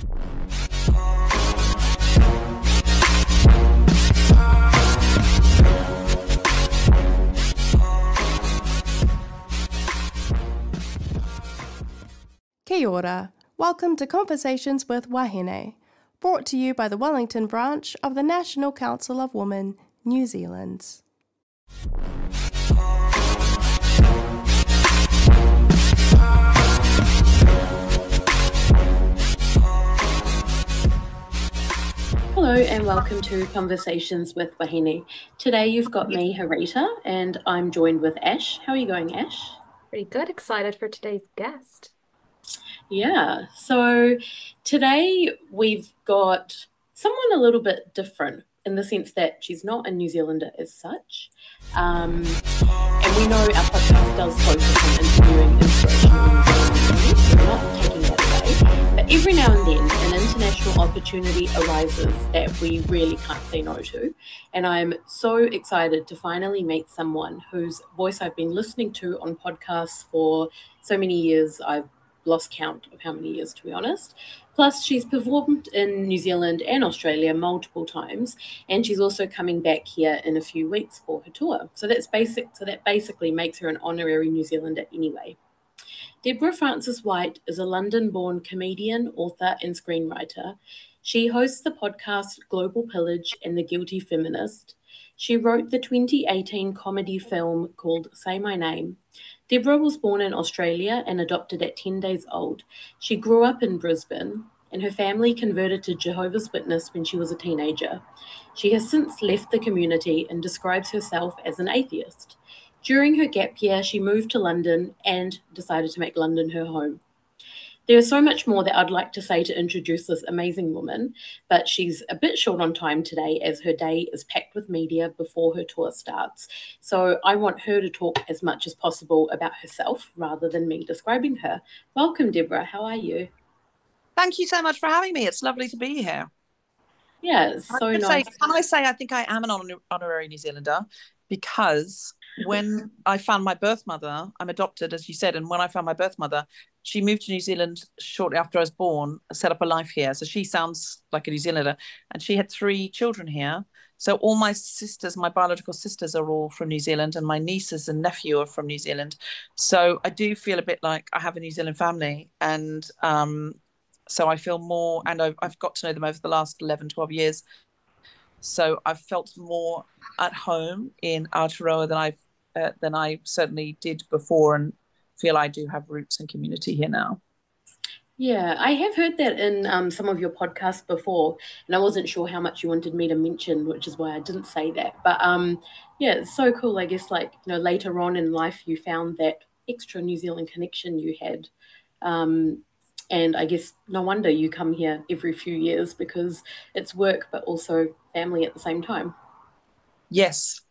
Kia ora. Welcome to Conversations with Wahine, brought to you by the Wellington branch of the National Council of Women, New Zealand. Hello and welcome to Conversations with Wahine. Today you've got me, Harita, and I'm joined with Ash. How are you going, Ash? Pretty good. Excited for today's guest. Yeah, so today we've got someone a little bit different in the sense that she's not a New Zealander as such. And we know our podcast does focus on interviewing inspirational New Zealand women, so we're not taking that away. But every now and then, an international opportunity arises that we really can't say no to. And I'm so excited to finally meet someone whose voice I've been listening to on podcasts for so many years. I've lost count of how many years, to be honest. Plus, she's performed in New Zealand and Australia multiple times, and she's also coming back here in a few weeks for her tour. So that basically makes her an honorary New Zealander anyway. Deborah Frances-White is a London-born comedian, author, and screenwriter. She hosts the podcast Global Pillage and The Guilty Feminist. She wrote the 2018 comedy film called Say My Name. Deborah was born in Australia and adopted at 10 days old. She grew up in Brisbane, and her family converted to Jehovah's Witness when she was a teenager. She has since left the community and describes herself as an atheist. During her gap year, she moved to London and decided to make London her home. There is so much more that I'd like to say to introduce this amazing woman, but she's a bit short on time today as her day is packed with media before her tour starts. So I want her to talk as much as possible about herself rather than me describing her. Welcome, Deborah. How are you? Thank you so much for having me. It's lovely to be here. Yeah, it's so nice. I think I am an honorary New Zealander because when I found my birth mother, I'm adopted, as you said, and when I found my birth mother, she moved to New Zealand shortly after I was born, set up a life here. So she sounds like a New Zealander, and she had 3 children here. So all my sisters, my biological sisters, are all from New Zealand, and my nieces and nephew are from New Zealand. So I do feel a bit like I have a New Zealand family, and so I feel more, and I've got to know them over the last 11, 12 years. So I've felt more at home in Aotearoa than I certainly did before, and feel I do have roots and community here now. Yeah, I have heard that in some of your podcasts before, and I wasn't sure how much you wanted me to mention, which is why I didn't say that. But yeah, it's so cool. I guess later on in life, you found that extra New Zealand connection you had. And I guess no wonder you come here every few years because it's work, but also family at the same time. Yes,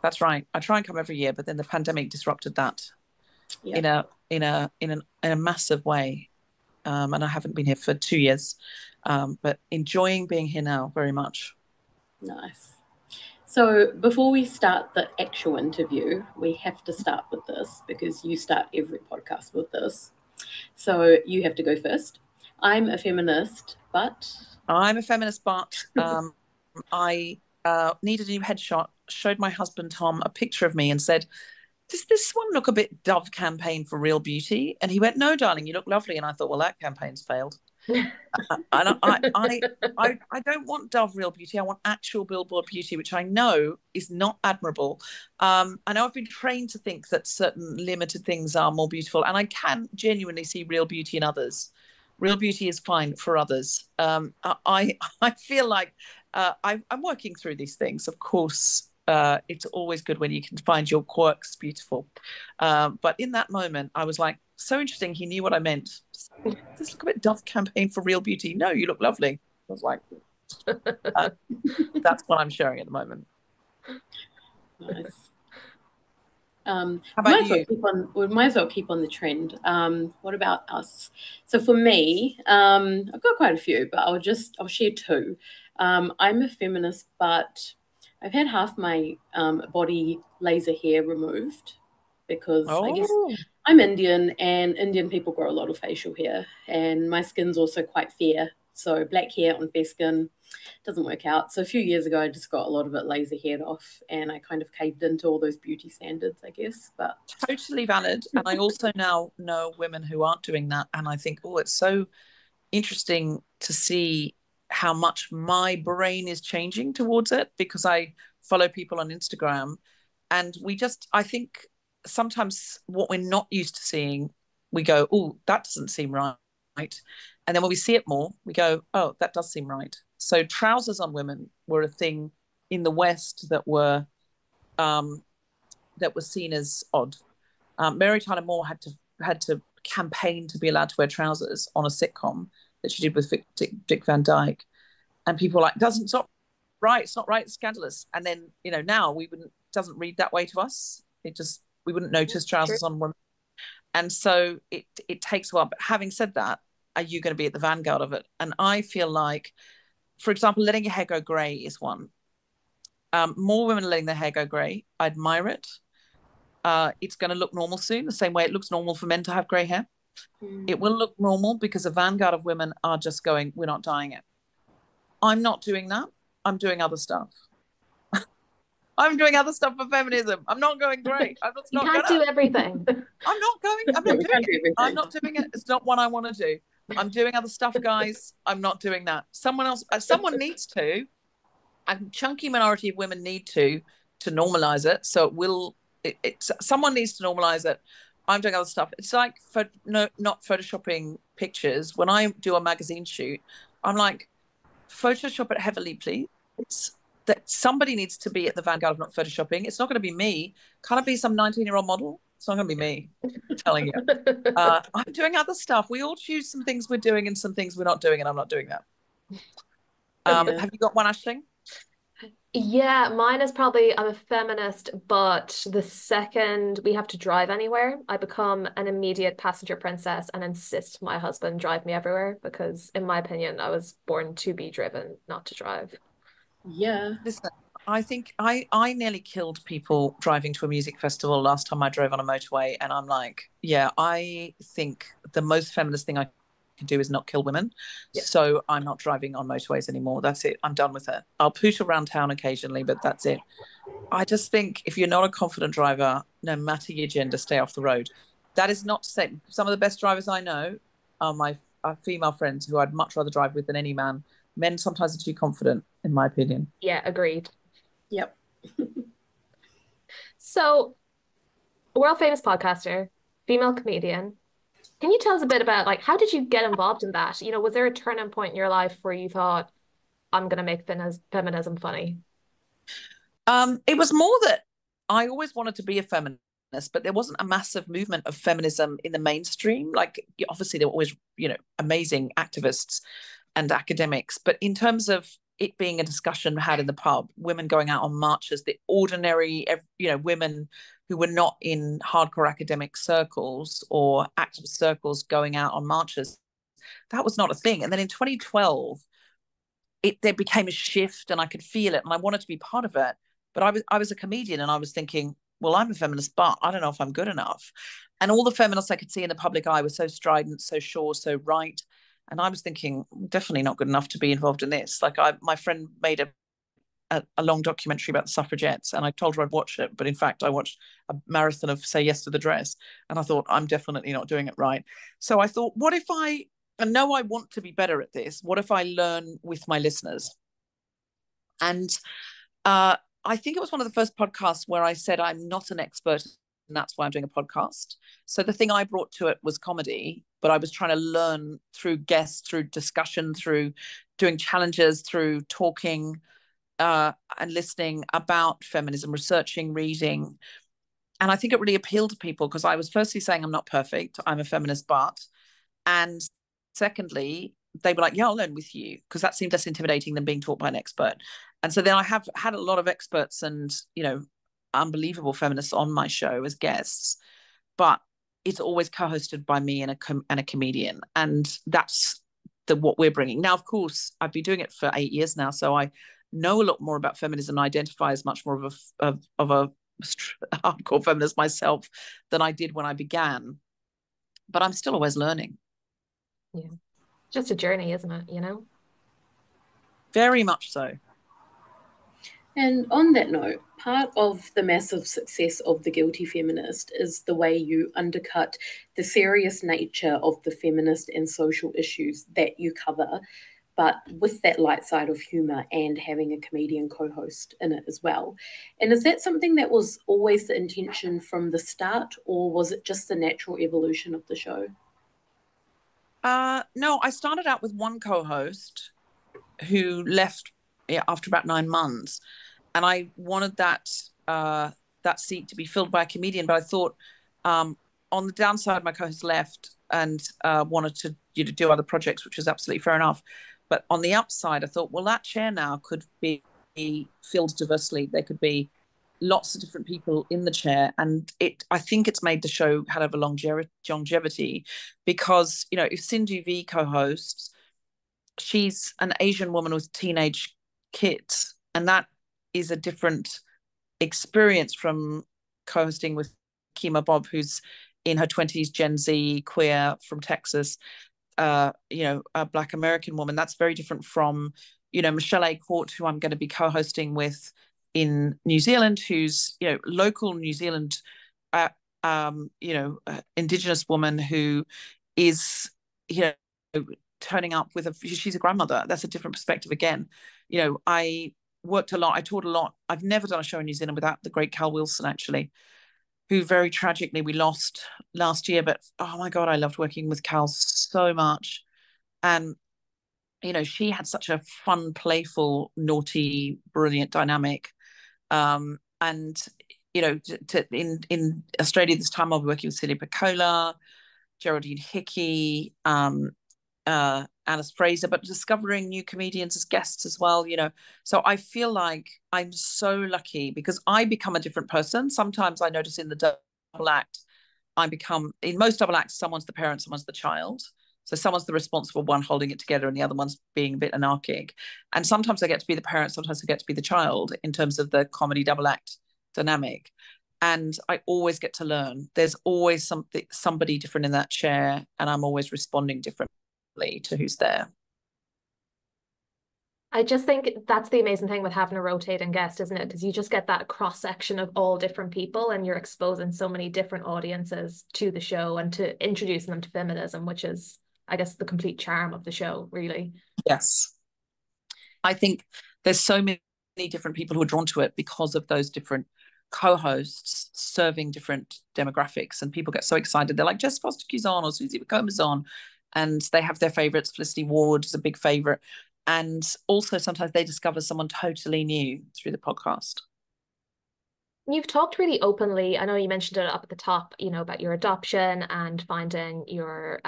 that's right. I try and come every year, but then the pandemic disrupted that in a massive way. And I haven't been here for 2 years, but enjoying being here now very much. Nice. So before we start the actual interview, we have to start with this because you start every podcast with this. So you have to go first. I'm a feminist, but I needed a new headshot, showed my husband Tom a picture of me and said, does this one look a bit Dove campaign for real beauty? And he went, no, darling, you look lovely. And I thought, well, that campaign's failed. And I don't want Dove real beauty. I want actual billboard beauty, which I know is not admirable. I know I've been trained to think that certain limited things are more beautiful, and I can genuinely see real beauty in others. Real beauty is fine for others. I feel like I'm working through these things. Of course, it's always good when you can find your quirks beautiful. But in that moment, I was like, so interesting. He knew what I meant. Does this look a bit Dove campaign for real beauty? No, you look lovely. I was like, that's what I'm sharing at the moment. Nice. How about you? We might as well keep on the trend. What about us? So for me, I've got quite a few, but I'll share 2. I'm a feminist, but I've had half my body laser hair removed because I guess I'm Indian, and Indian people grow a lot of facial hair, and my skin's also quite fair So black hair on fair skin doesn't work out. So a few years ago, I just got a lot of it laser haired off, and I kind of caved into all those beauty standards, I guess. But totally valid. And I also now know women who aren't doing that, and I think, oh, it's so interesting to see how much my brain is changing towards it, because I follow people on Instagram, and I think sometimes what we're not used to seeing, we go, oh, that doesn't seem right. And then when we see it more, we go, oh, that does seem right. So trousers on women were a thing in the West that were seen as odd. Mary Tyler Moore had to campaign to be allowed to wear trousers on a sitcom that she did with Dick Van Dyke, and people were like, it's not right, it's scandalous. And then now doesn't read that way to us. We wouldn't notice trousers on women, and so it takes a while. But having said that, are you going to be at the vanguard of it? And I feel like, for example, letting your hair go grey is one. More women are letting their hair go grey. I admire it. It's going to look normal soon, the same way it looks normal for men to have grey hair. It will look normal because a vanguard of women are just going, we're not dyeing it. I'm not doing that. I'm doing other stuff. I'm doing other stuff for feminism. I'm not going grey. You can't do everything. I'm not doing it. It's not what I want to do. I'm doing other stuff, guys. I'm not doing that. Someone needs to. A chunky minority of women need to normalize it. So someone needs to normalize it. I'm doing other stuff. It's like not photoshopping pictures. When I do a magazine shoot, I'm like, Photoshop it heavily, please. That somebody needs to be at the vanguard of not photoshopping. It's not going to be me. Can't it be some 19-year-old model? It's not going to be me. I'm telling you. I'm doing other stuff. We all choose some things we're doing and some things we're not doing, and I'm not doing that. Have you got one, Aisling? Yeah, mine is probably, I'm a feminist, but the second we have to drive anywhere, I become an immediate passenger princess and insist my husband drive me everywhere, because in my opinion, I was born to be driven, not to drive. Yeah. Listen, I think I nearly killed people driving to a music festival last time I drove on a motorway, and I'm like, yeah, I think the most feminist thing I can do is not kill women. Yeah. So I'm not driving on motorways anymore. That's it. I'm done with it. I'll push around town occasionally, but that's it. I just think if you're not a confident driver, no matter your gender, stay off the road. That is not to say some of the best drivers I know are my female friends who I'd much rather drive with than any man. Men sometimes are too confident, in my opinion. Yeah, agreed. Yep. So, world famous podcaster, female comedian. Can you tell us a bit about, like, how did you get involved in that? Was there a turning point in your life where you thought, I'm going to make feminism funny? It was more that I always wanted to be a feminist, but there wasn't a massive movement of feminism in the mainstream. Like, obviously, there were always, amazing activists and academics. But in terms of it being a discussion had in the pub, women going out on marches, the ordinary, women who were not in hardcore academic circles or activist circles going out on marches, that was not a thing. And then in 2012, there became a shift, and I could feel it, and I wanted to be part of it. But I was a comedian, and I was thinking, well, I'm a feminist, but I don't know if I'm good enough. And all the feminists I could see in the public eye were so strident, so sure, so right. And I was thinking, definitely not good enough to be involved in this. Like, my friend made a long documentary about the suffragettes, and I told her I'd watch it, but in fact I watched a marathon of Say Yes to the Dress, and I thought, I'm definitely not doing it right. So I thought, what if I know I want to be better at this, what if I learn with my listeners? And I think it was one of the first podcasts where I said I'm not an expert, and that's why I'm doing a podcast. So the thing I brought to it was comedy, but I was trying to learn through guests, through discussion, through doing challenges, through talking and listening about feminism, researching, reading. And I think it really appealed to people because I was firstly saying I'm not perfect, I'm a feminist, and secondly, they were like, yeah, I'll learn with you, because that seemed less intimidating than being taught by an expert. And so then I have had a lot of experts and, unbelievable feminists on my show as guests, but it's always co-hosted by me and a comedian. And that's what we're bringing. Now, of course, I've been doing it for 8 years now, so I know a lot more about feminism and identify as much more of a hardcore feminist myself than I did when I began. But I'm still always learning. Yeah. Just a journey, isn't it? Very much so. And on that note, part of the massive success of The Guilty Feminist is the way you undercut the serious nature of the feminist and social issues that you cover, but with that light side of humour and having a comedian co-host in it as well. And is that something that was always the intention from the start, or was it just the natural evolution of the show? No, I started out with one co-host who left after about 9 months, and I wanted that seat to be filled by a comedian. But I thought, on the downside, my co-host left and wanted to do other projects, which was absolutely fair enough. But on the upside, I thought, well, that chair now could be filled diversely. There could be lots of different people in the chair, and I think it's made the show have a longevity, because if Sindhu V co-hosts, she's an Asian woman with teenage kids, and that is a different experience from co-hosting with Kima Bob, who's in her 20s, Gen Z, queer, from Texas, a Black American woman. That's very different from Michelle A. Court, who I'm going to be co-hosting with in New Zealand, who's local New Zealand Indigenous woman who is turning up with she's a grandmother. That's a different perspective again. I worked a lot, I toured a lot. I've never done a show in New Zealand without the great Cal Wilson, actually, who very tragically we lost last year. But oh my God, I loved working with Cal so much. And she had such a fun, playful, naughty, brilliant dynamic. And in Australia this time, I'll be working with Celia Piccola, Geraldine Hickey, Alice Fraser, but discovering new comedians as guests as well. So I feel like I'm so lucky, because I become a different person. Sometimes I notice in the double act, in most double acts, someone's the parent, someone's the child. So someone's the responsible one holding it together, and the other one's being a bit anarchic. And sometimes I get to be the parent, sometimes I get to be the child, in terms of the comedy double act dynamic. And I always get to learn. There's always somebody different in that chair, and I'm always responding differently to who's there. I just think that's the amazing thing with having a rotating guest, isn't it? Because you just get that cross section of all different people, and you're exposing so many different audiences to the show and to introducing them to feminism, which is, I guess, the complete charm of the show, really. Yes. I think there's so many different people who are drawn to it because of those different co-hosts serving different demographics, and people get so excited. They're like, Jess Foster-Q's on, or Susie Bacoma's on, and they have their favorites. Felicity Ward is a big favorite. And also sometimes they discover someone totally new through the podcast. You've talked really openly, I know you mentioned it up at the top, about your adoption and finding your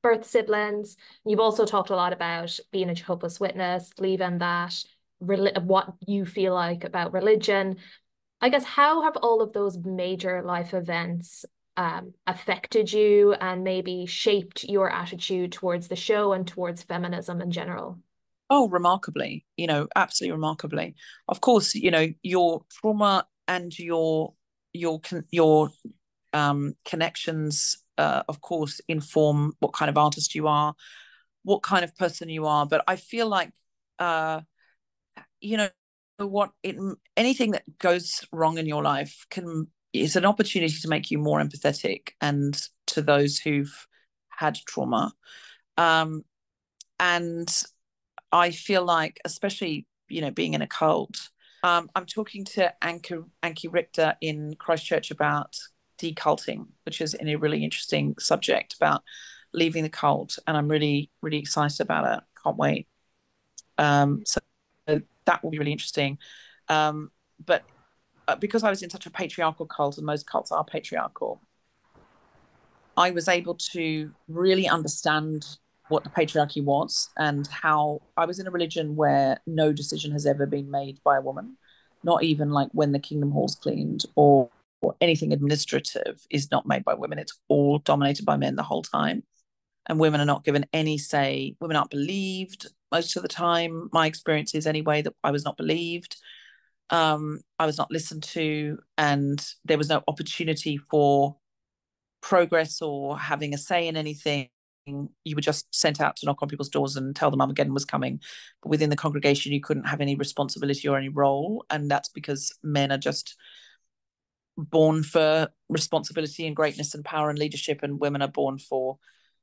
birth siblings. You've also talked a lot about being a Jehovah's Witness, believing that, what you feel like about religion. I guess, how have all of those major life events affected you and maybe shaped your attitude towards the show and towards feminism in general? Oh, remarkably, absolutely remarkably. Of course, your trauma and your connections, of course, inform what kind of artist you are, what kind of person you are. But I feel like, anything that goes wrong in your life is an opportunity to make you more empathetic and to those who've had trauma. And I feel like, especially, being in a cult, I'm talking to Anki Richter in Christchurch about deculting, which is a really interesting subject about leaving the cult. And I'm really, really excited about it. Can't wait. So that will be really interesting. But because I was in such a patriarchal cult, and most cults are patriarchal, I was able to really understand what the patriarchy was, and how I was in a religion where no decision has ever been made by a woman, not even like when the kingdom hall's cleaned, or anything administrative is not made by women. It's all dominated by men the whole time, and women are not given any say. Women aren't believed most of the time. My experience is, anyway, that I was not believed. I was not listened to, and there was no opportunity for progress or having a say in anything. you were just sent out to knock on people's doors and tell them Armageddon was coming. But within the congregation, you couldn't have any responsibility or any role. And that's because men are just born for responsibility and greatness and power and leadership, and women are born for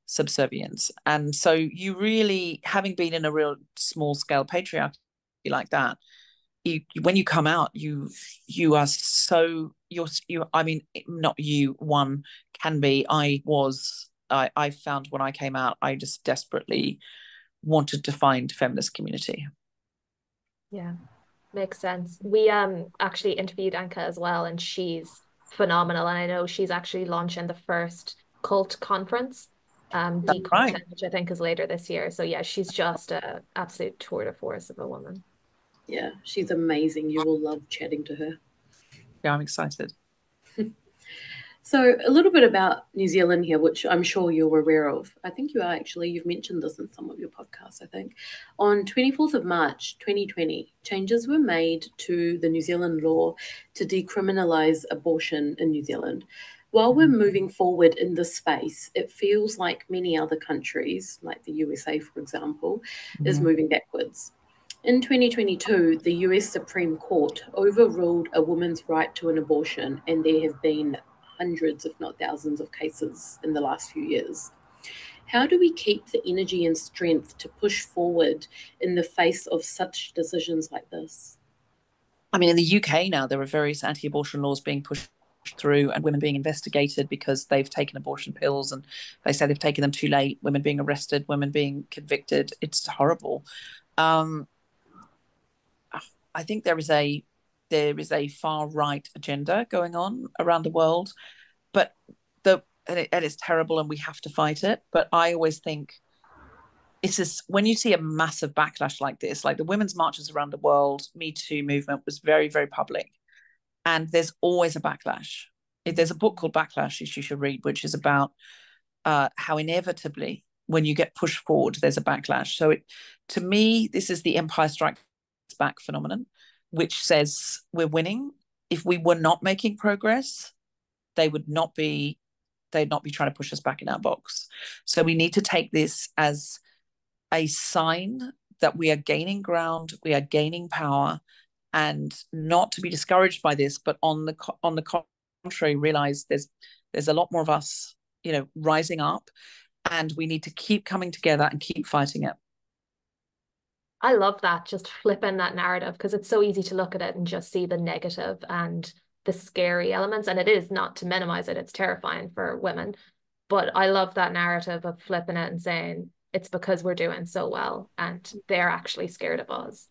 subservience. And so you really, having been in a real small scale patriarchy like that, when you come out, you are so, I mean, not you, one can be. I found when I came out, I just desperately wanted to find feminist community. Yeah, makes sense. We actually interviewed Anka as well, and she's phenomenal. And I know she's actually launching the first cult conference, Deculting, right, which I think is later this year. So yeah, she's just an absolute tour de force of a woman. Yeah, she's amazing. You will love chatting to her. Yeah, I'm excited. So a little bit about New Zealand here, which I'm sure you're aware of. I think you are actually. You've mentioned this in some of your podcasts, I think. On 24th of March, 2020, changes were made to the New Zealand law to decriminalise abortion in New Zealand. While we're moving forward in this space, it feels like many other countries, like the USA, for example, is moving backwards. In 2022, the US Supreme Court overruled a woman's right to an abortion, and there have been hundreds, if not thousands, of cases in the last few years. How do we keep the energy and strength to push forward in the face of such decisions like this? I mean, in the UK now, there are various anti-abortion laws being pushed through, and women being investigated because they've taken abortion pills, and they say they've taken them too late. Women being arrested, women being convicted. It's horrible. I think there is a far right agenda going on around the world, but it's terrible, and we have to fight it. But I always think it's just, when you see a massive backlash like this, like the women's marches around the world, Me Too movement was very, very public, and there's always a backlash. There's a book called Backlash you should read, which is about how inevitably, when you get pushed forward, there's a backlash. So to me, this is the Empire Strikes Back phenomenon, which says we're winning. If we were not making progress, they'd not be trying to push us back in our box. So we need to take this as a sign that we are gaining ground, we are gaining power, and not to be discouraged by this, but on the contrary, realize there's a lot more of us, rising up, and we need to keep coming together and keep fighting it. I love that, just flipping that narrative, because it's so easy to look at it and just see the negative and the scary elements. And it is, not to minimize it, it's terrifying for women. But I love that narrative of flipping it and saying it's because we're doing so well and they're actually scared of us.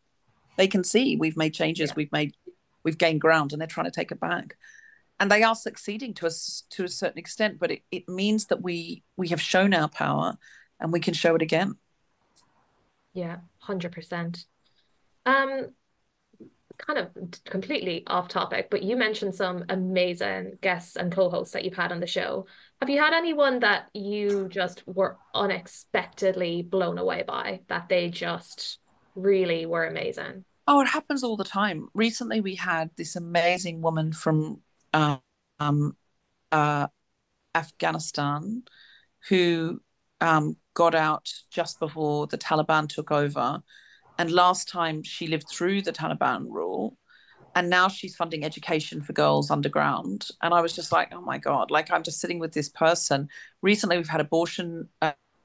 They can see we've made changes, yeah. We've gained ground, and they're trying to take it back. And they are succeeding to a certain extent, but it means that we have shown our power, and we can show it again. Yeah, 100%. Kind of completely off topic, but you mentioned some amazing guests and co-hosts that you've had on the show. Have you had anyone that you just were unexpectedly blown away by, that they just really were amazing? Oh, it happens all the time. Recently, we had this amazing woman from Afghanistan who got out just before the Taliban took over. And last time she lived through the Taliban rule, and now she's funding education for girls underground. And I was just like, oh my God, like I'm just sitting with this person. Recently, we've had abortion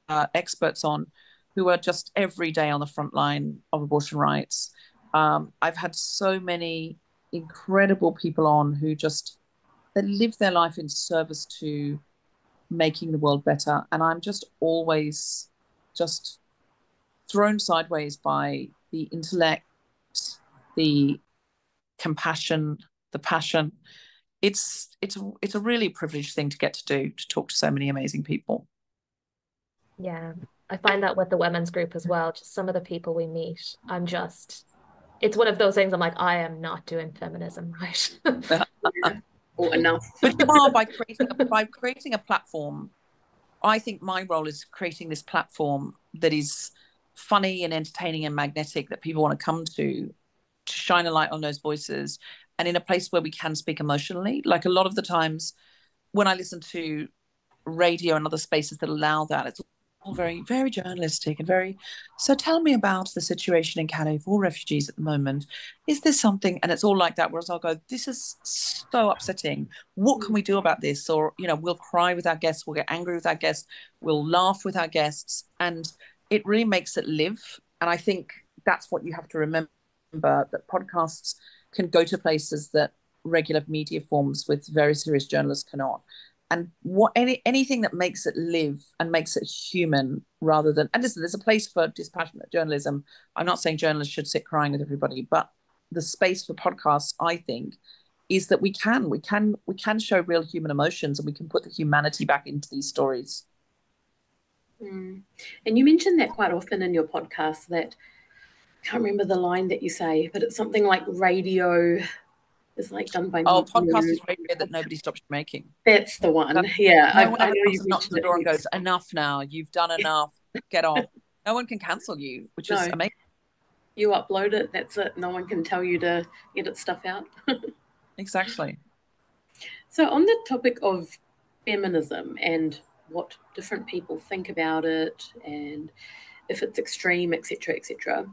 experts on who are just every day on the front line of abortion rights. I've had so many incredible people on who they live their life in service to making the world better. And I'm just always just thrown sideways by the intellect, the compassion, the passion. It's a really privileged thing to get to do, to talk to so many amazing people. Yeah, I find that with the women's group as well. Just some of the people we meet, it's one of those things I'm like, I am not doing feminism right. Or enough. But you are, by creating a platform. I think my role is creating this platform that is funny and entertaining and magnetic, that people want to come to shine a light on those voices, and in a place where we can speak emotionally. Like a lot of the times when I listen to radio and other spaces that allow that, it's all very, very journalistic and very. So tell me about the situation in Calais for refugees at the moment. Is there something? And it's all like that. Whereas I'll go, this is so upsetting. What can we do about this? Or, we'll cry with our guests, we'll get angry with our guests, we'll laugh with our guests. And it really makes it live. And I think that's what you have to remember, that podcasts can go to places that regular media forms with very serious journalists cannot. And anything that makes it live and makes it human rather than, and listen, there's a place for dispassionate journalism. I'm not saying journalists should sit crying with everybody, but the space for podcasts, I think, is that we can show real human emotions, and we can put the humanity back into these stories. And you mentioned that quite often in your podcast, that I can't remember the line that you say, but it's something like radio is like done by podcast is radio that nobody stops you making. That's the one. Yeah. No one ever comes and knocks on the door and goes, enough now, you've done enough, get off. No one can cancel you, which is amazing. You upload it, that's it. No one can tell you to edit stuff out. Exactly. So on the topic of feminism and what different people think about it, and if it's extreme, etc., etc.,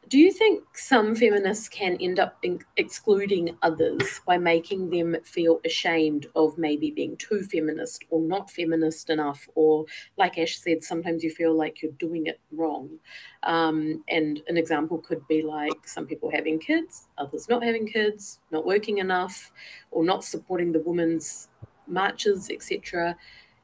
do you think some feminists can end up excluding others by making them feel ashamed of maybe being too feminist or not feminist enough? Or, like Ash said, sometimes you feel like you're doing it wrong. And an example could be like some people having kids, others not having kids, not working enough, or not supporting the women's marches, etc.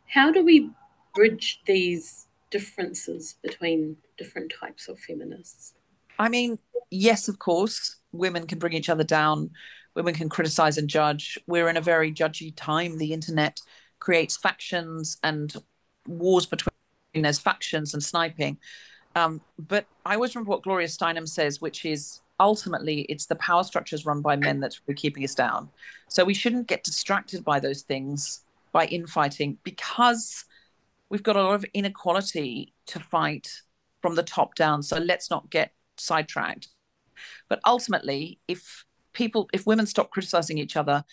How do we bridge these differences between different types of feminists? I mean, yes, of course, women can bring each other down. Women can criticize and judge. We're in a very judgy time. The internet creates factions and wars between those factions and sniping. But I always remember what Gloria Steinem says, which is ultimately it's the power structures run by men that's really keeping us down. So we shouldn't get distracted by those things, by infighting, because we've got a lot of inequality to fight from the top down. So let's not get sidetracked. But ultimately, if women stop criticizing each other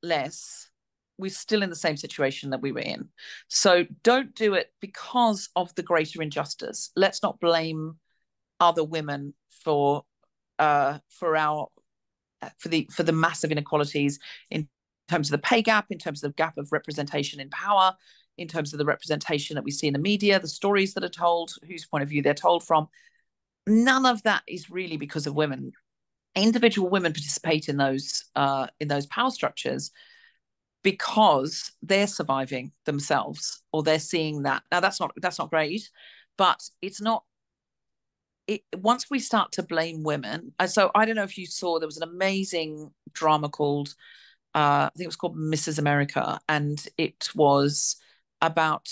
less, we're still in the same situation that we were in. So don't do it because of the greater injustice. Let's not blame other women for the massive inequalities in terms of the pay gap, in terms of the gap of representation in power, in terms of the representation that we see in the media, the stories that are told, whose point of view they're told from. None of that is really because of women. Individual women participate in those power structures because they're surviving themselves, or they're seeing that. Now that's not great, but it's not. Once we start to blame women, so I don't know if you saw, there was an amazing drama called I think it was called Mrs. America, and it was about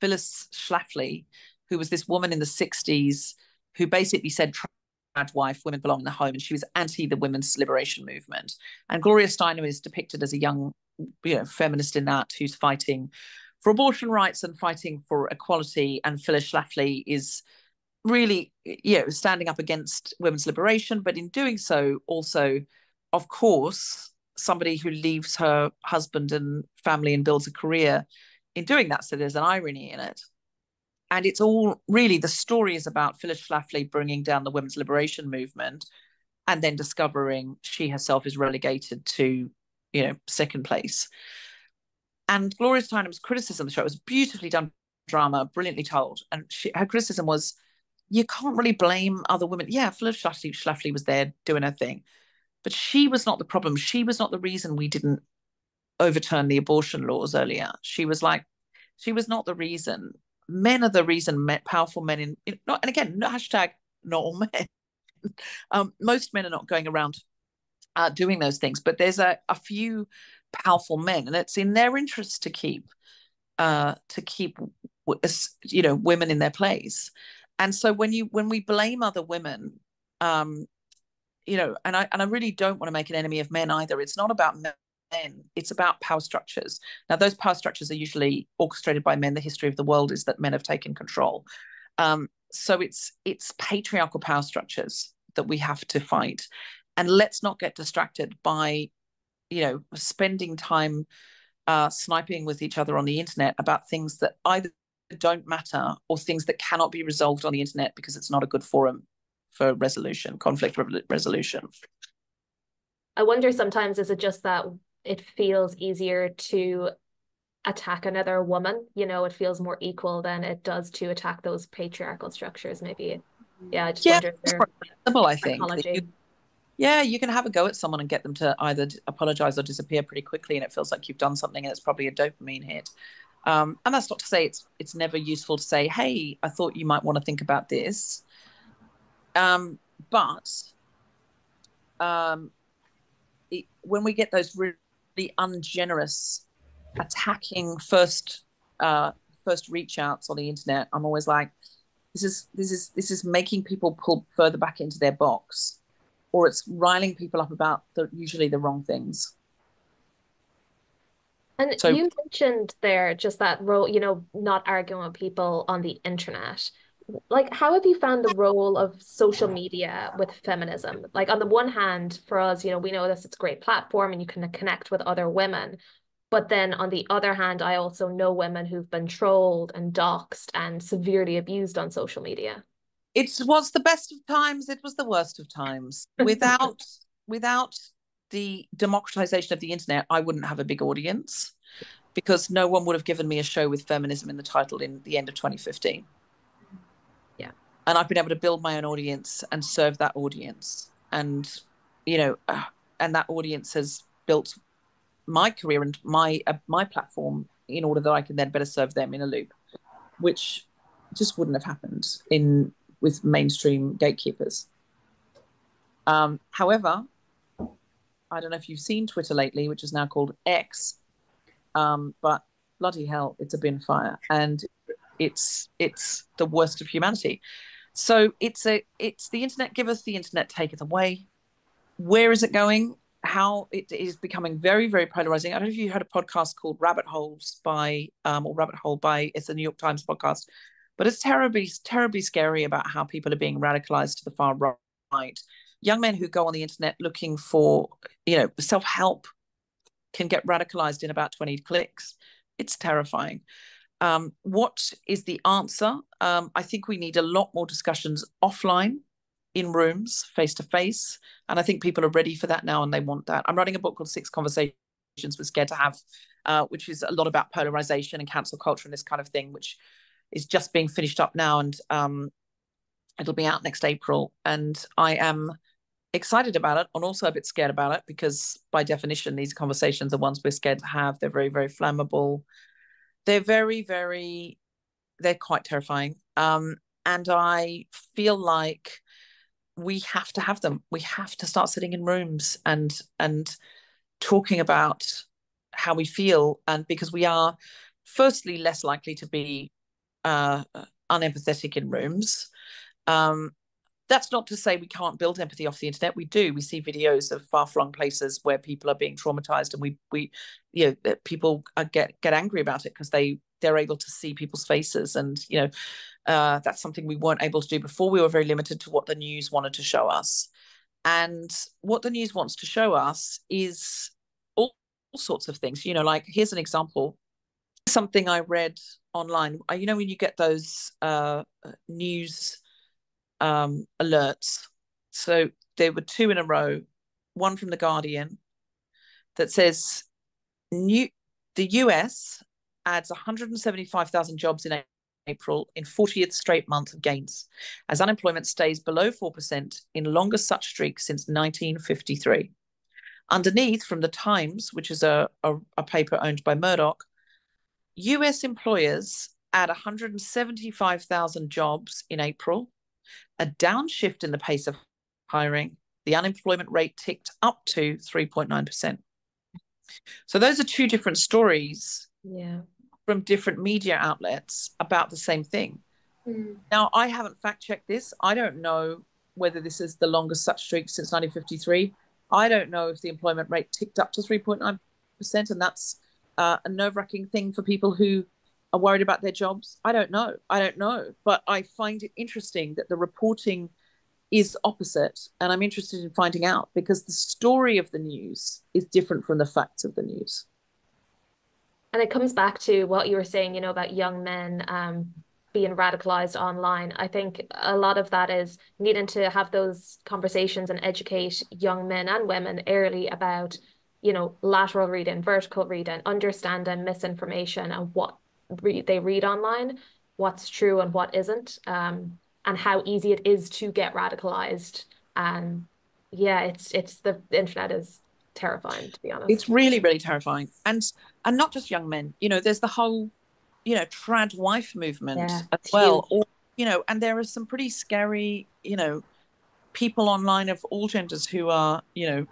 Phyllis Schlafly, who was this woman in the 60s who basically said, trad wife, women belong in the home, and she was anti the women's liberation movement. And Gloria Steinem is depicted as a young, feminist in that, who's fighting for abortion rights and fighting for equality. And Phyllis Schlafly is really, standing up against women's liberation, but in doing so, also, of course, somebody who leaves her husband and family and builds a career in doing that. So there's an irony in it. And it's all really, the story is about Phyllis Schlafly bringing down the women's liberation movement and then discovering she herself is relegated to, second place. And Gloria Steinem's criticism of the show was beautifully done drama, brilliantly told. And her criticism was, you can't really blame other women. Yeah, Phyllis Schlafly was there doing her thing, but she was not the problem. She was not the reason we didn't overturn the abortion laws earlier. She was not the reason. Men are the reason. Powerful men and again, hashtag not all men. Most men are not going around doing those things, but there's a few powerful men, and it's in their interest to keep women in their place. And so when we blame other women, and I really don't want to make an enemy of men either. It's not about men. It's about power structures. Now, those power structures are usually orchestrated by men. The history of the world is that men have taken control. So it's patriarchal power structures that we have to fight. And let's not get distracted by, spending time sniping with each other on the internet about things that either don't matter, or things that cannot be resolved on the internet because it's not a good forum for resolution, conflict resolution. I wonder sometimes, is it just that it feels easier to attack another woman? You know, it feels more equal than it does to attack those patriarchal structures, maybe. Yeah, I just wonder if they're simple, I think. psychology. You can have a go at someone and get them to either apologize or disappear pretty quickly, and it feels like you've done something, and it's probably a dopamine hit. And that's not to say it's never useful to say, hey, I thought you might want to think about this. But when we get those really ungenerous attacking first reach outs on the internet, I'm always like, this is making people pull further back into their box, or it's riling people up about usually the wrong things. And so, you mentioned there just that role, you know, not arguing with people on the internet. Like, how have you found the role of social media with feminism? Like, on the one hand, for us, you know, we know this, it's a great platform and you can connect with other women. But then on the other hand, I also know women who've been trolled and doxxed and severely abused on social media. It was the best of times. It was the worst of times. Without the democratization of the internet, I wouldn't have a big audience, because no one would have given me a show with feminism in the title in the end of 2015. Yeah. And I've been able to build my own audience and serve that audience. And, you know, and that audience has built my career and my platform in order that I can then better serve them in a loop, which just wouldn't have happened with mainstream gatekeepers. However, I don't know if you've seen Twitter lately, which is now called X, but bloody hell, it's a bin fire, and it's the worst of humanity. So it's the internet giveth, the internet taketh away. Where is it going? How it is becoming very, very polarizing. I don't know if you heard a podcast called Rabbit Hole by, it's a New York Times podcast, but it's terribly, terribly scary about how people are being radicalized to the far right. Young men who go on the internet looking for, you know, self-help can get radicalized in about 20 clicks. It's terrifying. What is the answer? I think we need a lot more discussions offline, in rooms, face-to-face. And I think people are ready for that now, and they want that. I'm writing a book called 6 Conversations We're Scared to Have, which is a lot about polarization and cancel culture and this kind of thing, which is just being finished up now, and it'll be out next April. And I am excited about it and also a bit scared about it, because by definition, these conversations are ones we're scared to have. They're very, very flammable. They're very, very, they're quite terrifying. And I feel like we have to have them. We have to start sitting in rooms and talking about how we feel, and because we are firstly less likely to be unempathetic in rooms. That's not to say we can't build empathy off the internet. We do. We see videos of far-flung places where people are being traumatized, and we you know, people get angry about it because they're able to see people's faces, and you know, that's something we weren't able to do before. We were very limited to what the news wanted to show us, and what the news wants to show us is all sorts of things. You know, like, here's an example. Something I read online. You know, when you get those news alerts. So there were 2 in a row, one from The Guardian that says the US adds 175,000 jobs in April in 40th straight month of gains, as unemployment stays below 4% in longest such streak since 1953. Underneath, from The Times, which is a paper owned by Murdoch, US employers add 175,000 jobs in April, a downshift in the pace of hiring. The unemployment rate ticked up to 3.9%. So those are 2 different stories from different media outlets about the same thing. Now, I haven't fact-checked this. I don't know whether this is the longest such streak since 1953. I don't know if the employment rate ticked up to 3.9%, and that's a nerve-wracking thing for people who are worried about their jobs. I don't know. But I find it interesting that the reporting is opposite, and I'm interested in finding out, because the story of the news is different from the facts of the news. And it comes back to what you were saying, you know, about young men being radicalized online. I think a lot of that is needing to have those conversations and educate young men and women early about, you know, lateral reading, vertical reading, understanding misinformation and what they read online, what's true and what isn't, and how easy it is to get radicalized. And yeah, it's the internet is terrifying, to be honest. It's really, really terrifying. And not just young men, you know, there's the whole, you know, trad wife movement as well. Or, you know, and there are some pretty scary, you know, people online of all genders who are, you know,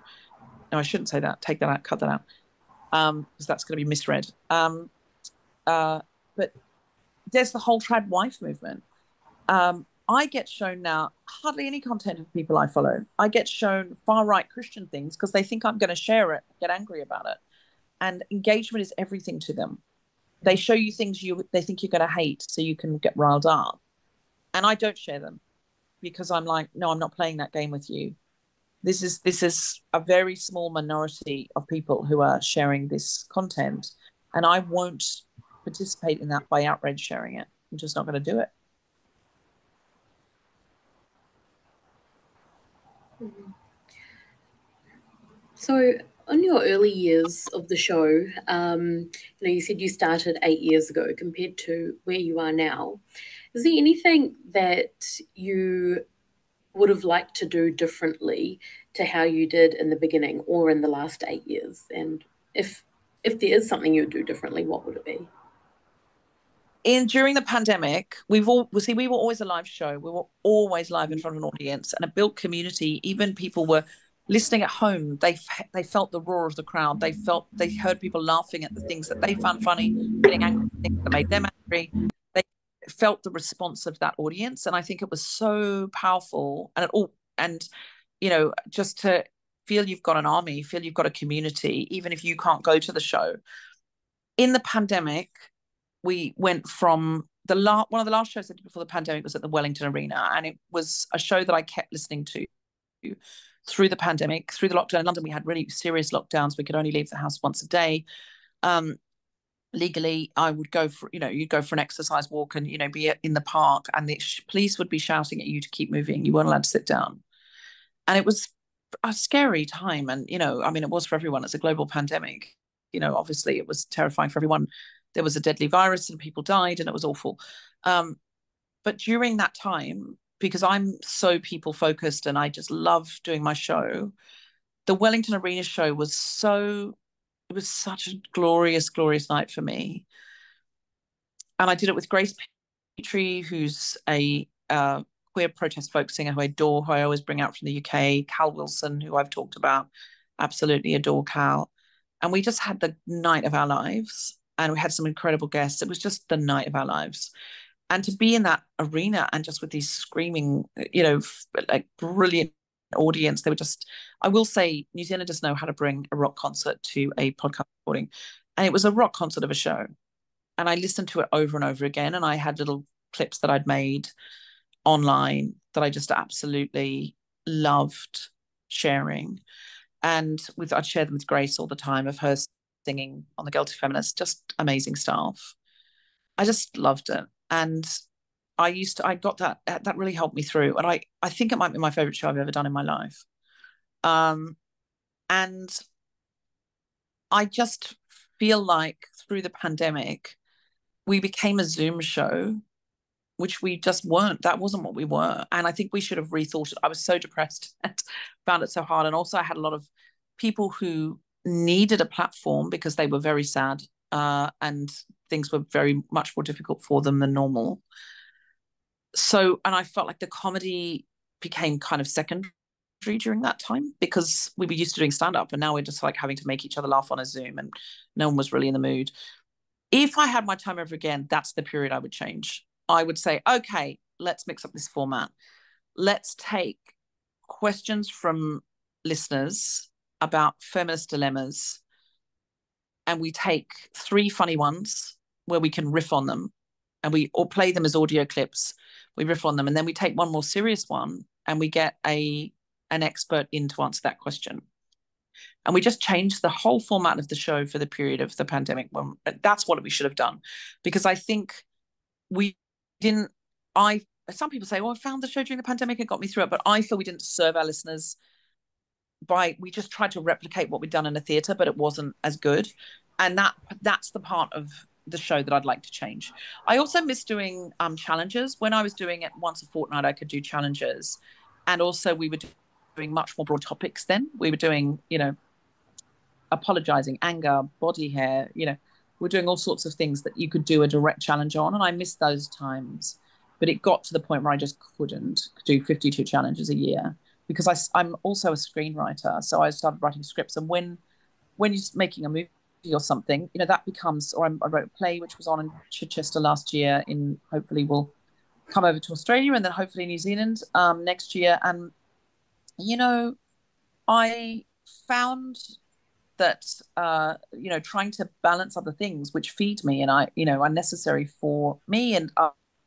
no, I shouldn't say that. Take that out, cut that out. Because that's going to be misread. But there's the whole trad wife movement. I get shown now hardly any content of people I follow. I get shown far right Christian things because they think I'm going to share it, get angry about it. And engagement is everything to them. They show you things they think you're going to hate so you can get riled up. And I don't share them because I'm like, no, I'm not playing that game with you. This is a very small minority of people who are sharing this content. And I won't participate in that by outrage sharing it. I'm just not going to do it. So, on your early years of the show, you know, you said you started 8 years ago compared to where you are now. Is there anything that you would have liked to do differently to how you did in the beginning or in the last 8 years? And if there is something you would do differently, what would it be? During the pandemic, we were always a live show. We were always live in front of an audience, and it built community. Even people were listening at home. They felt the roar of the crowd. They heard people laughing at the things that they found funny, getting angry at things that made them angry. They felt the response of that audience, and I think it was so powerful. And you know, just to feel you've got an army, feel you've got a community, even if you can't go to the show. In the pandemic, we went from one of the last shows I did before the pandemic was at the Wellington Arena, and it was a show that I kept listening to through the pandemic, through the lockdown. In London, we had really serious lockdowns. We could only leave the house once a day. Legally, I would go for, you know, you'd go for an exercise walk and, you know, be in the park, and the police would be shouting at you to keep moving. You weren't allowed to sit down. And it was a scary time. And, you know, I mean, it was for everyone. It's a global pandemic. You know, obviously it was terrifying for everyone. There was a deadly virus and people died and it was awful. But during that time, because I'm so people focused and I just love doing my show, the Wellington Arena show it was such a glorious, glorious night for me. And I did it with Grace Petrie, who's a queer protest folk singer who I adore, who I always bring out from the UK, Cal Wilson, who I've talked about, absolutely adore Cal. And we just had the night of our lives. And we had some incredible guests. It was just the night of our lives. And to be in that arena and just with these screaming, you know, like brilliant audience, they were just, I will say, New Zealanders know how to bring a rock concert to a podcast recording. And it was a rock concert of a show. And I listened to it over and over again. And I had little clips that I'd made online that I just absolutely loved sharing. And I'd share them with Grace all the time, of her singing on the Guilty Feminist, just amazing stuff. I just loved it. And I got that really helped me through. And I think it might be my favorite show I've ever done in my life. And I just feel like through the pandemic, we became a Zoom show, which we just weren't. That wasn't what we were. And I think we should have rethought it. I was so depressed and found it so hard. And also I had a lot of people who needed a platform because they were very sad and things were very much more difficult for them than normal. So, and I felt like the comedy became kind of secondary during that time because we were used to doing stand-up, and now we're just like having to make each other laugh on a Zoom, and no one was really in the mood. If I had my time over again, that's the period I would change. I would say, okay, let's mix up this format. Let's take questions from listeners about feminist dilemmas, and we take 3 funny ones where we can riff on them, and we or play them as audio clips. We riff on them, and then we take one more serious one and we get an expert in to answer that question. And we just changed the whole format of the show for the period of the pandemic. That's what we should have done, because I think we didn't. Some people say, "Oh, I found the show during the pandemic; it got me through it." But I feel we didn't serve our listeners we just tried to replicate what we'd done in a theatre, but it wasn't as good. And that's the part of the show that I'd like to change. I also miss doing challenges. When I was doing it once a fortnight, I could do challenges, and also we were doing much more broad topics. Then we were doing, apologizing, anger, body hair. We're doing all sorts of things that you could do a direct challenge on, and I miss those times. But it got to the point where I just couldn't do 52 challenges a year, because I'm also a screenwriter. So I started writing scripts, and when you're making a movie or something, that becomes, or I wrote a play which was on in Chichester last year, hopefully will come over to Australia and then hopefully New Zealand next year. And I found that trying to balance other things which feed me and are necessary for me, and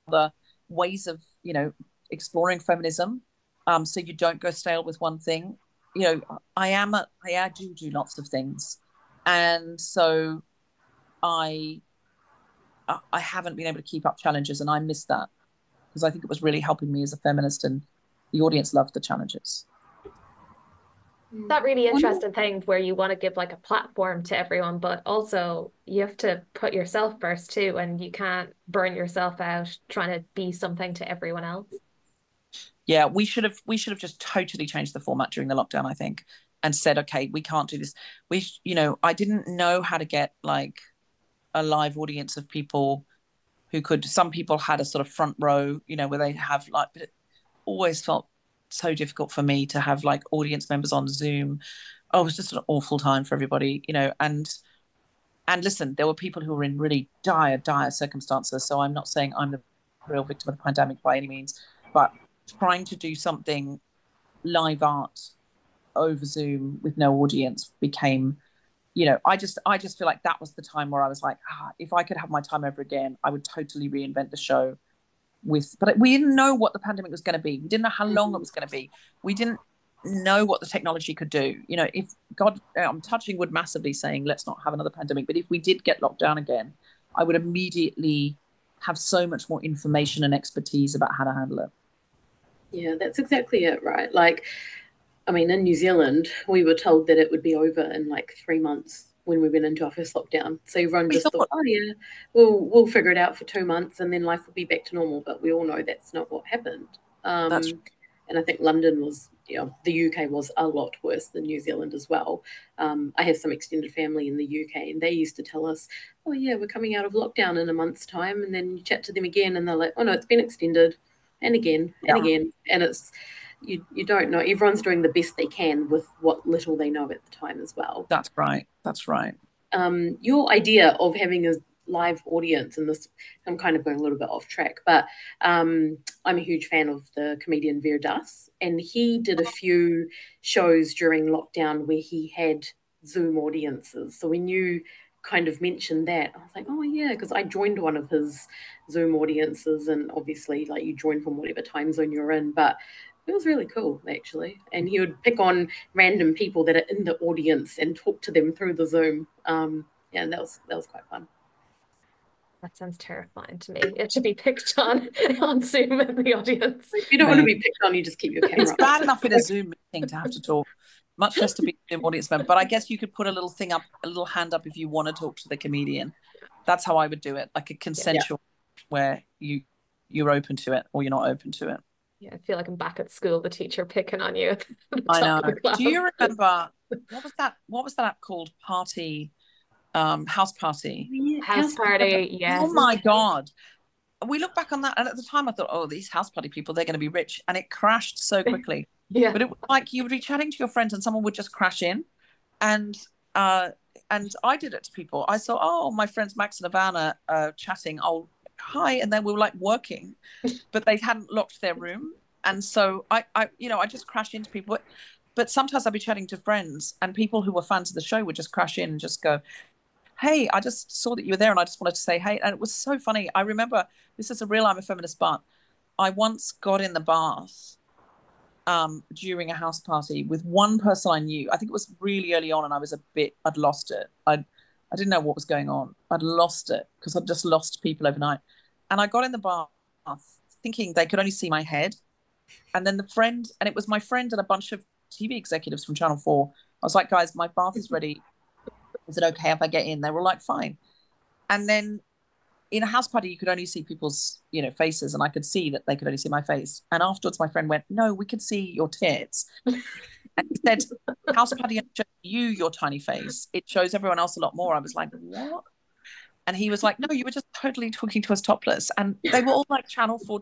other ways of exploring feminism, so you don't go stale with one thing. I do lots of things, and so I haven't been able to keep up challenges, and I miss that, because I think it was really helping me as a feminist, and the audience loved the challenges. That really interesting thing where you want to give like a platform to everyone, but also you have to put yourself first too, and you can't burn yourself out trying to be something to everyone else. Yeah, we should have just totally changed the format during the lockdown, I think, and said, okay, we can't do this. I didn't know how to get like a live audience of people who could. Some people had a sort of front row, where they have like, but it always felt so difficult for me to have like audience members on Zoom. Oh, it was just an awful time for everybody, and listen, there were people who were in really dire circumstances. So I'm not saying I'm the real victim of the pandemic by any means, but trying to do something live art over Zoom with no audience became, I just feel like that was the time where I was like, if I could have my time over again, I would totally reinvent the show but we didn't know what the pandemic was going to be. We didn't know how long it was going to be. We didn't know what the technology could do. If God, I'm touching wood massively saying, let's not have another pandemic. But if we did get locked down again, I would immediately have so much more information and expertise about how to handle it. Yeah, that's exactly it, right? Like, I mean, in New Zealand, we were told that it would be over in like 3 months when we went into our first lockdown. So everyone just thought, oh yeah, we'll figure it out for 2 months and then life will be back to normal. But we all know that's not what happened. And I think London was, the UK was a lot worse than New Zealand as well. I have some extended family in the UK, and they used to tell us, oh yeah, we're coming out of lockdown in a month's time. And then you chat to them again and they're like, oh no, it's been extended, and again and again. And it's, you don't know. Everyone's doing the best they can with what little they know at the time as well. That's right. Your idea of having a live audience, and this, I'm kind of going a little bit off track, but I'm a huge fan of the comedian Veer Das, and he did a few shows during lockdown where he had Zoom audiences. So when you kind of mentioned that, I was like, oh yeah, because I joined one of his Zoom audiences, and obviously like you join from whatever time zone you're in, but it was really cool actually. And he would pick on random people that are in the audience and talk to them through the Zoom. And that was quite fun. That sounds terrifying to me. It should be picked on Zoom in the audience. If you don't want to be picked on, you just keep your camera It's bad enough in a Zoom meeting to have to talk, much less to be an audience member. But I guess you could put a little thing up, a little hand up if you want to talk to the comedian. That's how I would do it, like a consensual where you're open to it or you're not open to it. Yeah, I feel like I'm back at school, the teacher picking on you. I know. Do you remember what was that app called? House Party. House Party, yes. Oh my God. We look back on that, and at the time I thought, oh, these house party people, they're going to be rich, and it crashed so quickly. Yeah. But it was like you would be chatting to your friends and someone would just crash in, and I did it to people. I saw, oh, my friends Max and Ivana chatting, oh, hi, and then we were like working, but they hadn't locked their room, and so I just crashed into people. But sometimes I'd be chatting to friends, and people who were fans of the show would just crash in and just go, hey, I just saw that you were there and I just wanted to say hey. And it was so funny. I remember, this is a real I'm a feminist, but I once got in the bath during a house party with one person I knew. I think it was really early on, and I'd lost it. I didn't know what was going on. I'd lost it because I'd just lost people overnight. And I got in the bath thinking they could only see my head. And then it was my friend and a bunch of TV executives from Channel 4. I was like, guys, my bath is ready. Is it okay if I get in? They were like, fine. And then in a house party, you could only see people's, faces, and I could see that they could only see my face. And afterwards, my friend went, no, we could see your tits. And he said, house party doesn't show you your tiny face. It shows everyone else a lot more. I was like, what? And he was like, no, you were just totally talking to us topless. And they were all like Channel 4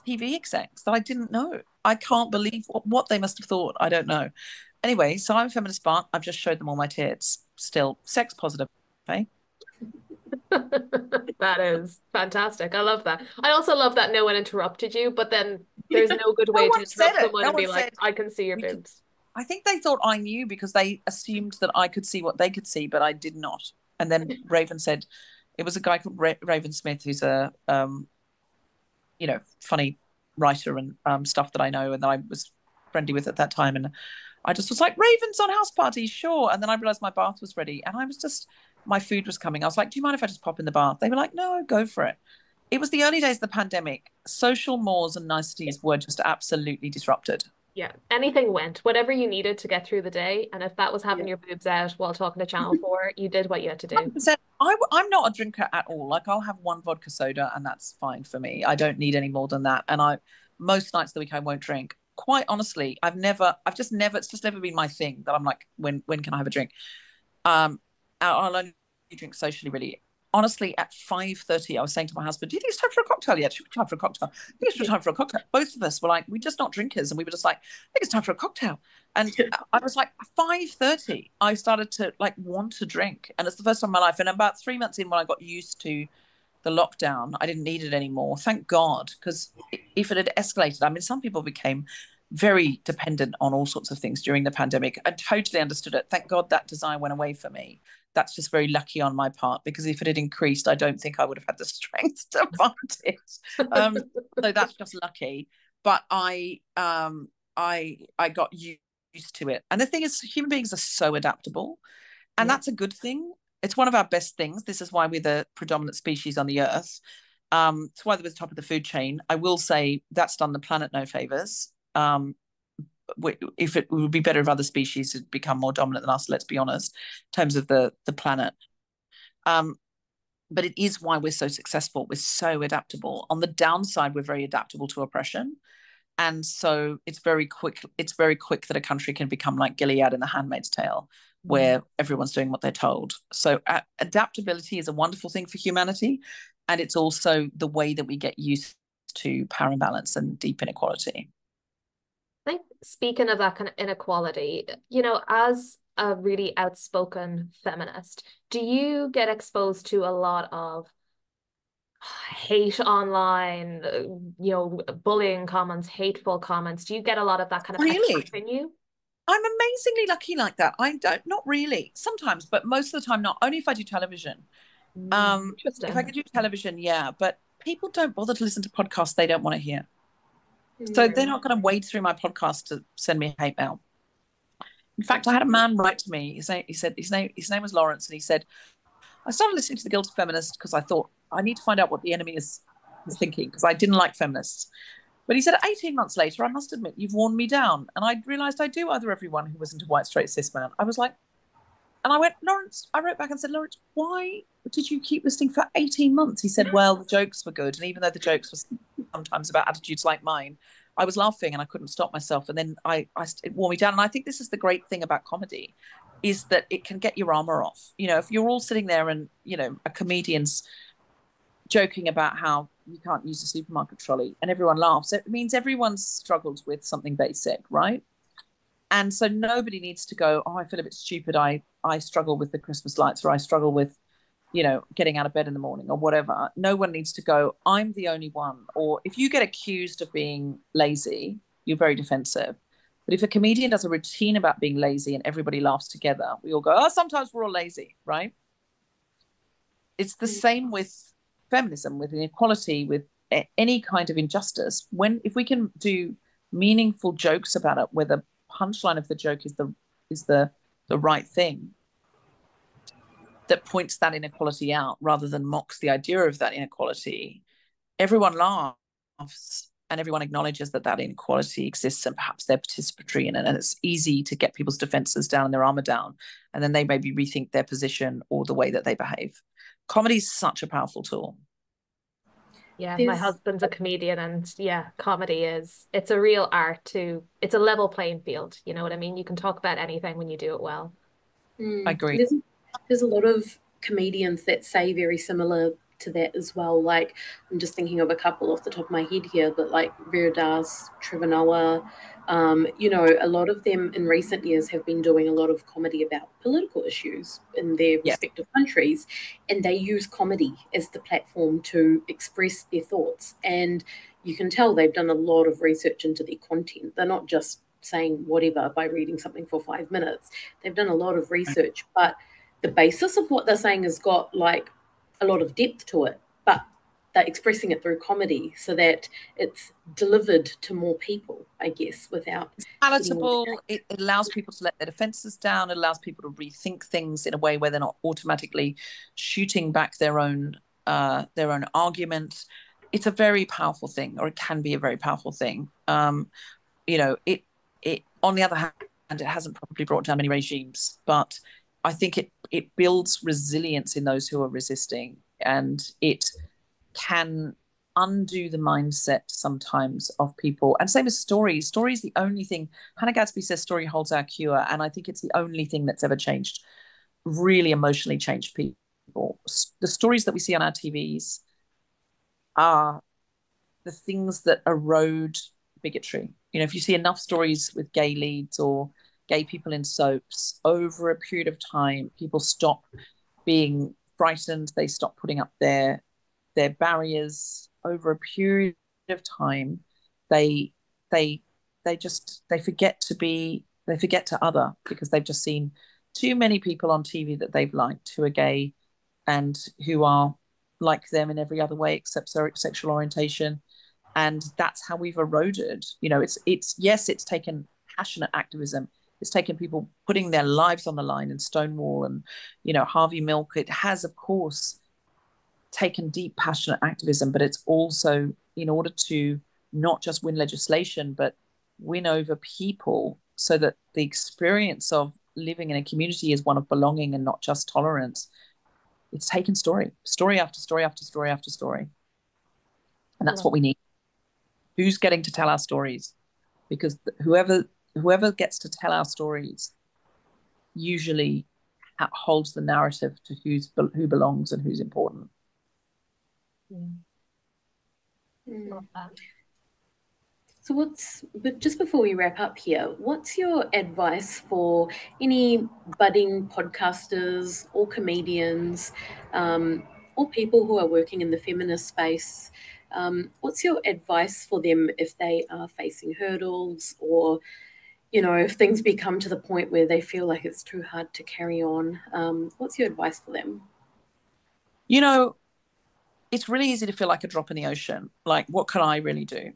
TV execs that I didn't know. I can't believe what they must have thought. I don't know. Anyway, so I'm a feminist, but I've just showed them all my tits. Still sex positive, okay? That is fantastic. I love that. I also love that no one interrupted you, but then there's no good way to interrupt someone and be like, I can see your boobs. I think they thought I knew because they assumed that I could see what they could see, but I did not. And then Raven said, it was a guy called Raven Smith, who's a funny writer and stuff that I know and that I was friendly with at that time. And I just was like, Raven's on house party, sure. And then I realized my bath was ready, and my food was coming. I was like, do you mind if I just pop in the bath? They were like, no, go for it. It was the early days of the pandemic. Social mores and niceties were just absolutely disrupted. Yeah, anything went, whatever you needed to get through the day. And if that was having your boobs out while talking to Channel 4, you did what you had to do. I'm not a drinker at all. Like, I'll have one vodka soda and that's fine for me. I don't need any more than that. And most nights of the week I won't drink. Quite honestly, it's just never been my thing that I'm like, when can I have a drink? I'll only drink socially, really. Honestly, at 5:30, I was saying to my husband, do you think it's time for a cocktail yet? Should we time for a cocktail? I think it's time for a cocktail. Both of us were like, we're just not drinkers. And we were just like, I think it's time for a cocktail. And I was like, 5:30, I started to like want to drink. And it's the first time in my life. And about 3 months in, when I got used to the lockdown, I didn't need it anymore. Thank God. Because if it had escalated, I mean, some people became very dependent on all sorts of things during the pandemic. I totally understood it. Thank God that desire went away for me. That's just very lucky on my part, because if it had increased, I don't think I would have had the strength to fight it. So that's just lucky. But I got used to it. And the thing is, human beings are so adaptable, and that's a good thing. It's one of our best things. This is why we're the predominant species on the earth. It's why we're the top of the food chain. I will say that's done the planet no favors. If it would be better if other species had become more dominant than us, let's be honest, in terms of the planet. But it is why we're so successful. We're so adaptable. On the downside, we're very adaptable to oppression. And so it's very quick that a country can become like Gilead in The Handmaid's Tale, where everyone's doing what they're told. So adaptability is a wonderful thing for humanity. And it's also the way that we get used to power imbalance and deep inequality. I think, speaking of that kind of inequality, as a really outspoken feminist, do you get exposed to a lot of hate online, bullying comments, hateful comments? Do you get a lot of that kind of in you? I'm amazingly lucky like that. Not really. Sometimes, but most of the time not. Only if I do television. Interesting. If I could do television, yeah. But people don't bother to listen to podcasts they don't want to hear. So they're not going to wade through my podcast to send me hate mail. In fact, I had a man write to me. His name was Lawrence, and he said, I started listening to the Guilty Feminist because I thought I need to find out what the enemy is thinking, because I didn't like feminists. But he said, 18 months later, I must admit, you've worn me down. And I realized I do other everyone who wasn't a white, straight, cis man. I was like, and I went, Lawrence, I wrote back and said, Lawrence, why did you keep listening for 18 months? He said, well, the jokes were good. And even though the jokes were sometimes about attitudes like mine, I was laughing and I couldn't stop myself. And then it wore me down. And I think this is the great thing about comedy, is that it can get your armor off. If you're all sitting there and, a comedian's joking about how you can't use a supermarket trolley and everyone laughs, it means everyone's struggled with something basic, right? And so nobody needs to go, oh, I feel a bit stupid. I struggle with the Christmas lights, or I struggle with, getting out of bed in the morning, or whatever. No one needs to go, I'm the only one. Or if you get accused of being lazy, you're very defensive. But if a comedian does a routine about being lazy and everybody laughs together, we all go, oh, sometimes we're all lazy, right? It's the same with feminism, with inequality, with any kind of injustice. If we can do meaningful jokes about it, where the punchline of the joke is the right thing, that points that inequality out rather than mocks the idea of that inequality, everyone laughs and everyone acknowledges that that inequality exists, and perhaps they're participatory in it, and it's easy to get people's defenses down and their armor down, and then they maybe rethink their position or the way that they behave. Comedy is such a powerful tool. Yeah, my husband's a comedian, and yeah, comedy it's a real art too. It's a level playing field, you know what I mean? You can talk about anything when you do it well. I agree. There's a lot of comedians that say very similar to that as well. Like, I'm just thinking of a couple off the top of my head here, but like Veridas, Trevor Noah, a lot of them in recent years have been doing a lot of comedy about political issues in their respective countries, and they use comedy as the platform to express their thoughts. And you can tell they've done a lot of research into their content. They're not just saying whatever by reading something for 5 minutes. They've done a lot of research, but the basis of what they're saying has got like a lot of depth to it, but they're expressing it through comedy so that it's delivered to more people, I guess, without... It's palatable. It allows people to let their defenses down. It allows people to rethink things in a way where they're not automatically shooting back their own argument. It's a very powerful thing, or it can be a very powerful thing. It on the other hand, it hasn't probably brought down many regimes, but I think it builds resilience in those who are resisting, and it can undo the mindset sometimes of people. And same as stories. Story is the only thing. Hannah Gadsby says story holds our cure, and I think it's the only thing that's ever changed, really emotionally changed people. The stories that we see on our TVs are the things that erode bigotry. If you see enough stories with gay leads or gay people in soaps, over a period of time, people stop being frightened. They stop putting up their barriers. Over a period of time, they forget to other, because they've just seen too many people on TV that they've liked who are gay and who are like them in every other way except sexual orientation. And that's how we've eroded. It's taken passionate activism. It's taken people putting their lives on the line in Stonewall and, Harvey Milk. It has, of course, taken deep, passionate activism, but it's also, in order to not just win legislation, but win over people so that the experience of living in a community is one of belonging and not just tolerance. It's taken story after story after story after story. And that's what we need. Who's getting to tell our stories? Because whoever gets to tell our stories usually holds the narrative to who belongs and who's important. So but just before we wrap up here, what's your advice for any budding podcasters or comedians, or people who are working in the feminist space? What's your advice for them if they are facing hurdles, or, if things become to the point where they feel like it's too hard to carry on? What's your advice for them? It's really easy to feel like a drop in the ocean. Like, what can I really do?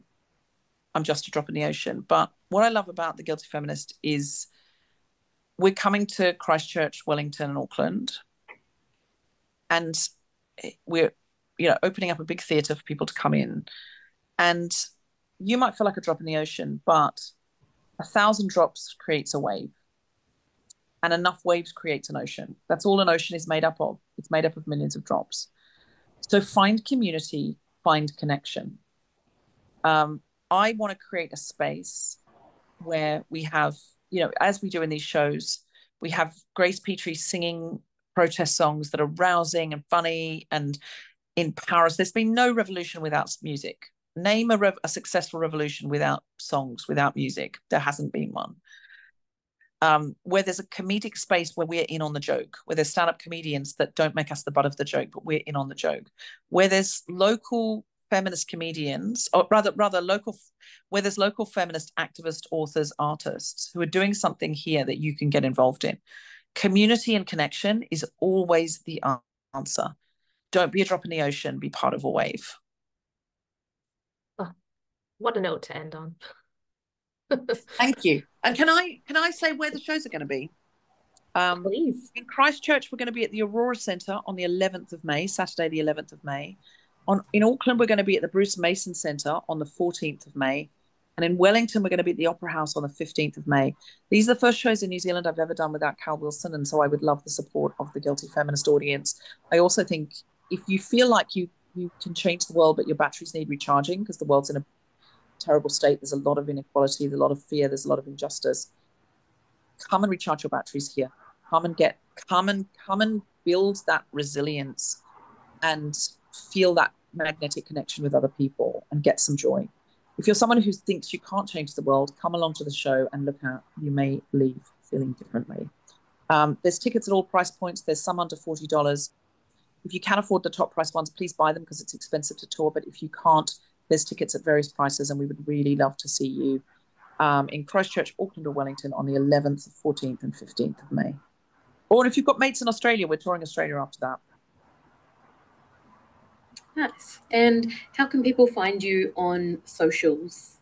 I'm just a drop in the ocean. But what I love about the Guilty Feminist is we're coming to Christchurch, Wellington, and Auckland, and we're opening up a big theatre for people to come in. And you might feel like a drop in the ocean, but 1,000 drops creates a wave, and enough waves creates an ocean. That's all an ocean is made up of. It's made up of millions of drops. So find community, find connection. I want to create a space where we have, as we do in these shows, we have Grace Petrie singing protest songs that are rousing and funny and empower us. There's been no revolution without music. Name a successful revolution without songs, without music. There hasn't been one. Where there's a comedic space where we're in on the joke, where there's stand-up comedians that don't make us the butt of the joke, but we're in on the joke, where there's local feminist comedians, or rather where there's local feminist activists, authors, artists who are doing something here that you can get involved in. Community and connection is always the answer. Don't be a drop in the ocean, be part of a wave. Oh, what a note to end on. Thank you. And can I say where the shows are going to be? Please. In Christchurch, we're going to be at the Aurora Centre on the 11th of May, Saturday, the 11th of May. In Auckland, we're going to be at the Bruce Mason Centre on the 14th of May. And in Wellington, we're going to be at the Opera House on the 15th of May. These are the first shows in New Zealand I've ever done without Cal Wilson. And so I would love the support of the Guilty Feminist audience. I also think if you feel like you can change the world, but your batteries need recharging because the world's in a terrible state, there's a lot of inequality, there's a lot of fear, there's a lot of injustice, come and recharge your batteries here. Come and build that resilience and feel that magnetic connection with other people and get some joy. If you're someone who thinks you can't change the world, come along to the show and look at, you may leave feeling differently. There's tickets at all price points. There's some under $40. If you can afford the top price ones, please buy them because it's expensive to tour. But if you can't, there's tickets at various prices, and we would really love to see you in Christchurch, Auckland or Wellington on the 11th, 14th and 15th of May. Or if you've got mates in Australia, we're touring Australia after that. Nice. And how can people find you on socials?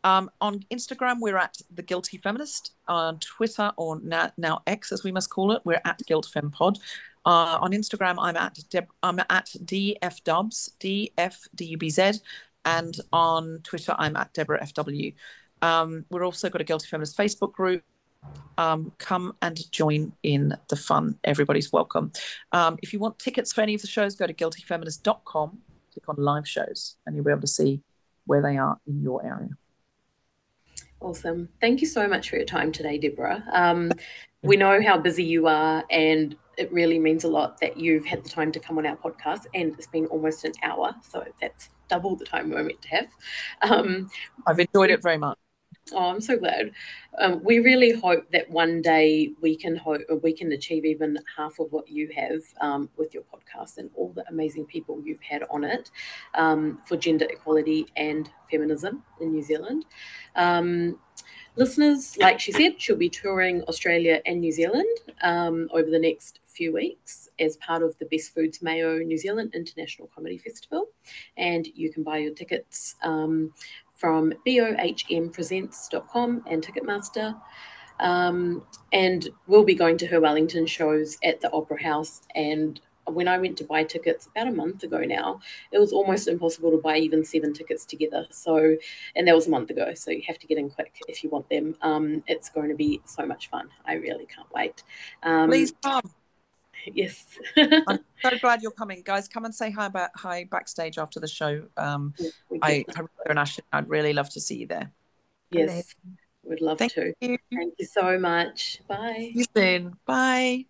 On Instagram, we're at The Guilty Feminist. On Twitter, or now X, as we must call it, we're at GuiltFemPod. On Instagram, I'm at DFDubs, DFDUBZ. And on Twitter, I'm at Deborah FW. We've also got a Guilty Feminist Facebook group. Come and join in the fun. Everybody's welcome. If you want tickets for any of the shows, go to guiltyfeminist.com, click on live shows, and you'll be able to see where they are in your area. Awesome. Thank you so much for your time today, Deborah. We know how busy you are, and it really means a lot that you've had the time to come on our podcast, and it's been almost an hour, so that's double the time we're meant to have. I've enjoyed it very much. Oh, I'm so glad. We really hope that one day we can achieve even half of what you have with your podcast and all the amazing people you've had on it for gender equality and feminism in New Zealand. Listeners, like she said, she'll be touring Australia and New Zealand over the next few weeks as part of the Best Foods Mayo New Zealand International Comedy Festival. And you can buy your tickets from bohmpresents.com and Ticketmaster. And we'll be going to her Wellington shows at the Opera House. And when I went to buy tickets about a month ago now, it was almost impossible to buy even 7 tickets together. So, and that was a month ago. So you have to get in quick if you want them. It's going to be so much fun. I really can't wait. Please come. Yes. I'm so glad you're coming, guys. Come and say hi backstage after the show. I'd really love to see you there. Yes, would love to. You. Thank you so much. Bye. See you soon. Bye.